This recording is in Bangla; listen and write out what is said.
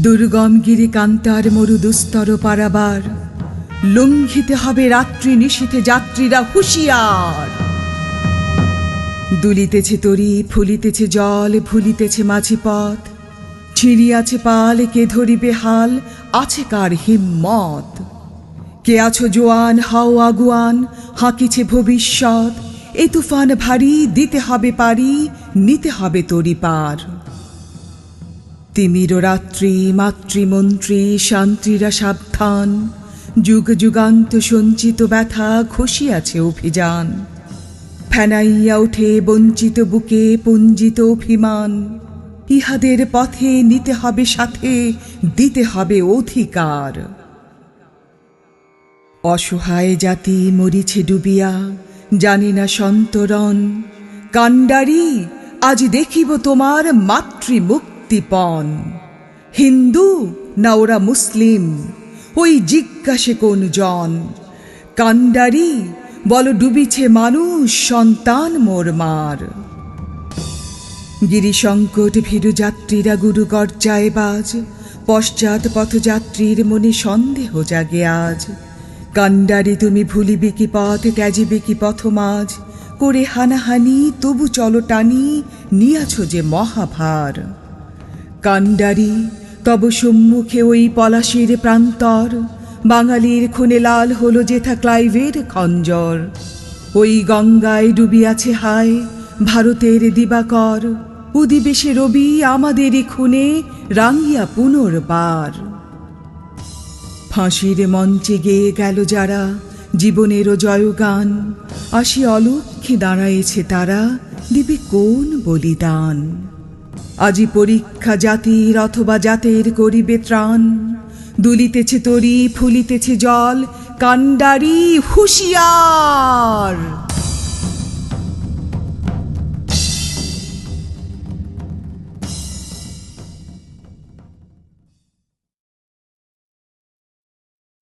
দুর্গম গিরি কান্তার মরু দুস্তর পারাবার, লঙ্ঘিতে হবে রাত্রি নিশীথে যাত্রীরা হুঁশিয়ার। দুলিতেছে তরি, ফুলিতেছে জল, ভুলিতেছে মাঝি পথ, ছিঁড়িয়াছে পাল, কে ধরিবে হাল, আছে কার হিম্মত। কে আছো জোয়ান, হাও আগুয়ান, হাঁকিছে ভবিষ্যৎ, এ তুফান ভারী, দিতে হবে পারি, নিতে হবে তরি পার। তিমির রাত্রি, মাতৃমন্ত্রী, শান্তিরা সাবধান, যুগ যুগান্ত সঞ্চিত ব্যথা, ঘষিয়াছে অভিযান। ফেনাইয়া ওঠে বঞ্চিত বুকে পুঞ্জিত অভিমান, ইহাদের পথে নিতে হবে সাথে, দিতে হবে অধিকার। অসহায় জাতি মরিছে ডুবিয়া, জানি না সন্তরণ, কাণ্ডারি আজ দেখিব তোমার মাতৃমুক্তিপণ। হিন্দু না ওরা মুসলিম, ওই জিজ্ঞাসে কোন জন, কাণ্ডারি বল ডুবিছে মানুষ, সন্তান মোর মার। গিরিসংকট ভীরু যাত্রীরা গুরু গর্জায় বাজ, পশ্চাৎ পথযাত্রীর মনে সন্দেহ জাগে আজ। কাণ্ডারি তুমি ভুলিবে কি পথ, ত্যাজিবে কি পথমাজ, করে হানাহানি তবু চলো টানি, নিয়াছ যে মহাভার। কাণ্ডারি তব সম্মুখে ওই পলাশির প্রান্তর, বাঙালির খুনে লাল হলো জেঠা ক্লাইভের খঞ্জর। ওই গঙ্গায় ডুবিয়াছে হায় ভারতের দিবাকর, উদিবে সে রবি আমাদেরই খুনে রাঙিয়া পুনর্বার। ফাঁসির মঞ্চে গেয়ে গেল যারা জীবনেরও জয়গান, আসি অলক্ষ্যে দাঁড়ায়েছে তারা, দিবে কোন বলিদান। আজি পরীক্ষা জাতির অথবা জাতের করিবে ত্রাণ, দুলিতেছে তরি, ফুলিতেছে জল, কাণ্ডারি হুঁশিয়ার।